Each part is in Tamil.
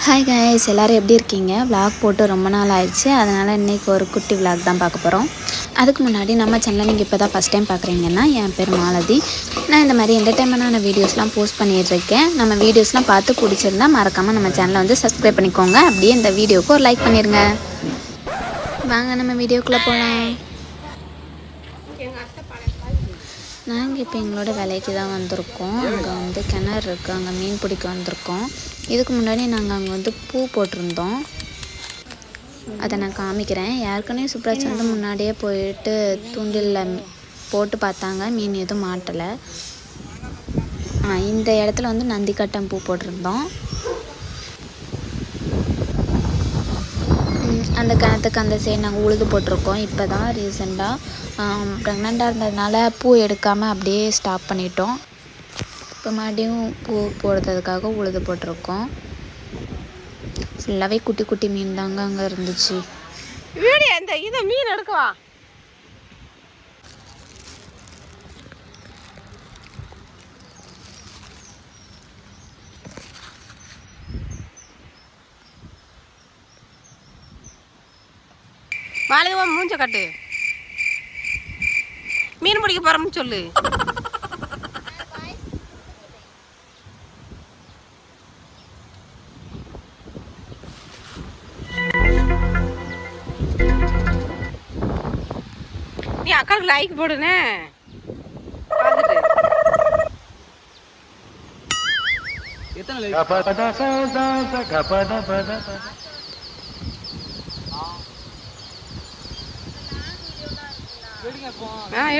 ஹாய் கைஸ், எல்லோரும் எப்படி இருக்கீங்க? விளாக் போட்டு ரொம்ப நாள் ஆயிடுச்சு. அதனால் இன்றைக்கி ஒரு குட்டி விளாக் தான் பார்க்க போகிறோம். அதுக்கு முன்னாடி நம்ம சேனலை நீங்கள் இப்போ தான் ஃபஸ்ட் டைம் பார்க்குறீங்கன்னா, என் பேர் மாலதி. நான் இந்த மாதிரி என்டர்டைன்மெண்டான வீடியோஸ்லாம் போஸ்ட் பண்ணிகிட்ருக்கேன். நம்ம வீடியோஸ்லாம் பார்த்து பிடிச்சிருந்தா மறக்காமல் நம்ம சேனலை வந்து சப்ஸ்கிரைப் பண்ணிக்கோங்க. அப்படியே இந்த வீடியோவுக்கு ஒரு லைக் பண்ணிடுங்க. வாங்க நம்ம வீடியோக்குள்ளே போகலாம். நாங்கள் இப்போ எங்களோட வேலைக்கு தான் வந்திருக்கோம். அங்கே வந்து கிணறு இருக்குது, அங்கே மீன் பிடிக்க வந்திருக்கோம். இதுக்கு முன்னாடி நாங்கள் அங்கே வந்து பூ போட்டிருந்தோம். அதை நான் காமிக்கிறேன். ஏற்கனவே சுப்ராஜ் வந்து முன்னாடியே போயிட்டு தூண்டிலில் போட்டு பார்த்தாங்க, மீன் எதுவும் மாட்டலை. இந்த இடத்துல வந்து நந்திக்கட்டம் பூ போட்டிருந்தோம். அந்த கிணத்துக்கு அந்த சைடு நாங்கள் உழுது போட்டிருக்கோம். இப்போ தான் ரீசெண்டாக ப்ரெக்னெண்ட்டாக இருந்ததுனால பூ எடுக்காமல் அப்படியே ஸ்டாப் பண்ணிட்டோம். இப்போ மறுபடியும் பூ போடுறதுக்காக உழுது போட்டிருக்கோம். ஃபுல்லாகவே குட்டி குட்டி மீன் தாங்க அங்கே இருந்துச்சு. இதை மீன் எடுக்கவா மாலையவா மூஞ்ச கட்டு. மீன் பிடிக்க போறோம்னு சொல்லு. நீ அக்காவுக்கு லைக் போடுனே.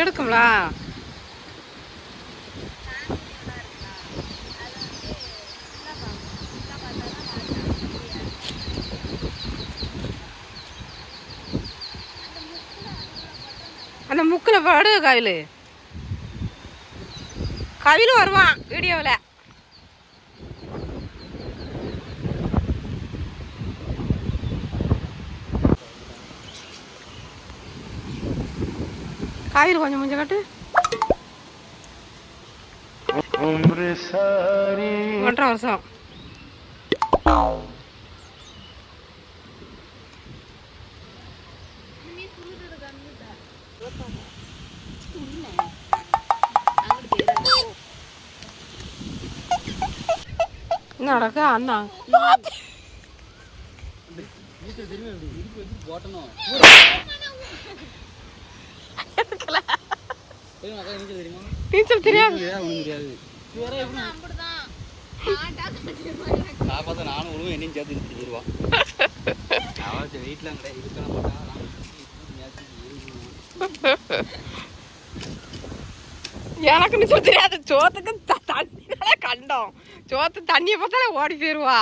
எடுக்கும்ல. அந்த முக்கில் பாடு கவிழ் வருவான் வீடியோவில். காவிரி கொஞ்சம் கொஞ்சம் கட்டு. 1.5 வருஷம். என்ன நடக்க அண்ணா நீச்சல் தெரியாது. நானும் என்னையும் சேர்த்து தெரிஞ்சிருவான். வீட்டில் எனக்கு நீச்சல் தெரியாது. சோத்துக்கு தண்ணினால கண்டோம். சோத்து தண்ணியை பார்த்தாலே ஓடி போயிடுவா.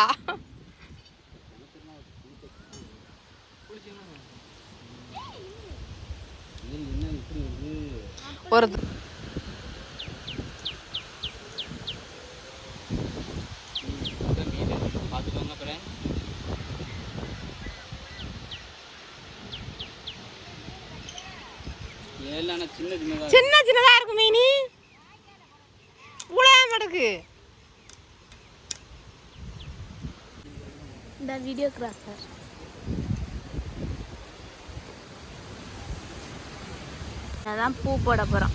ஒரு சின்ன சின்னதா இருக்கு மீனி. உளையாம இருக்கு. இந்த வீடியோகிராஃபர் அதான் பூ போட போகிறோம்.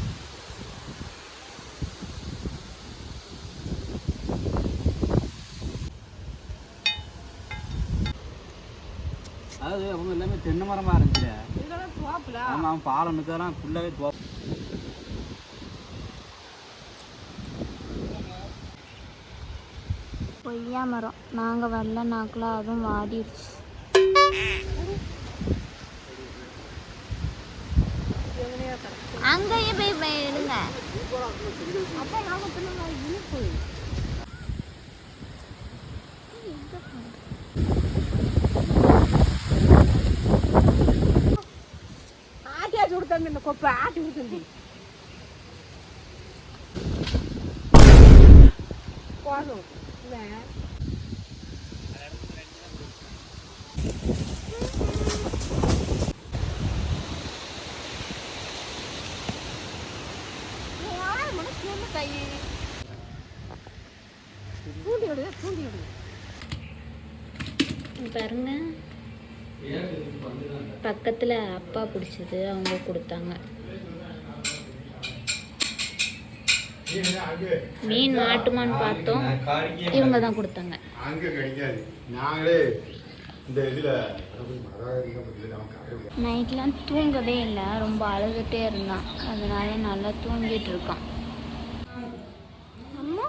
அதாவது அவங்க எல்லாமே தென்னை மரமாக இருந்துச்சு. ஆமாம், பாலம் நிற்கலாம் ஃபுல்லாகவே தோப்பு. கொய்யா மரம் நாங்கள் வரல நாக்கில் அதுவும் வாடிடுச்சு. அங்கேயே போய் எடுங்க. அப்போ நாங்கள் பிள்ளை இனிப்பு ஆட்டியா சுடுத்தம்பி. இந்த கொப்பை ஆட்டி விடுத்தம்பி போதும். தூண்டி விடு. பாருங்க, பக்கத்தில் அப்பா பிடிச்சது அவங்க கொடுத்தாங்க. மீன் மாட்டுமான்னு பார்த்தோம், இவங்க தான் கொடுத்தாங்க. நைட்லாம் தூங்கவே இல்லை, ரொம்ப அழுதுகிட்டே இருந்தான். அதனால நல்லா தூங்கிட்டு இருக்கான். அம்மா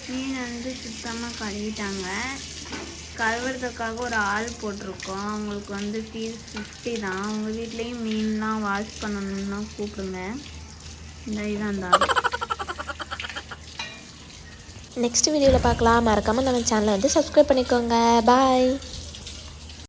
மீன் வந்து சுத்தமாக கழுவிட்டாங்க. கழுவுறதுக்காக ஒரு ஆள் போட்டிருக்கோம். அவங்களுக்கு வந்து ஃபீஸ் 50 தான். உங்கள் வீட்லேயும் மீன்லாம் வாஷ் பண்ணணும்னா கூப்பிடுங்க. இந்த இதுதான் அந்த ஆள். நெக்ஸ்ட் வீடியோவில் பார்க்கலாம். மறக்காமல் நம்ம சேனலை வந்து சப்ஸ்கிரைப் பண்ணிக்கோங்க. பாய்.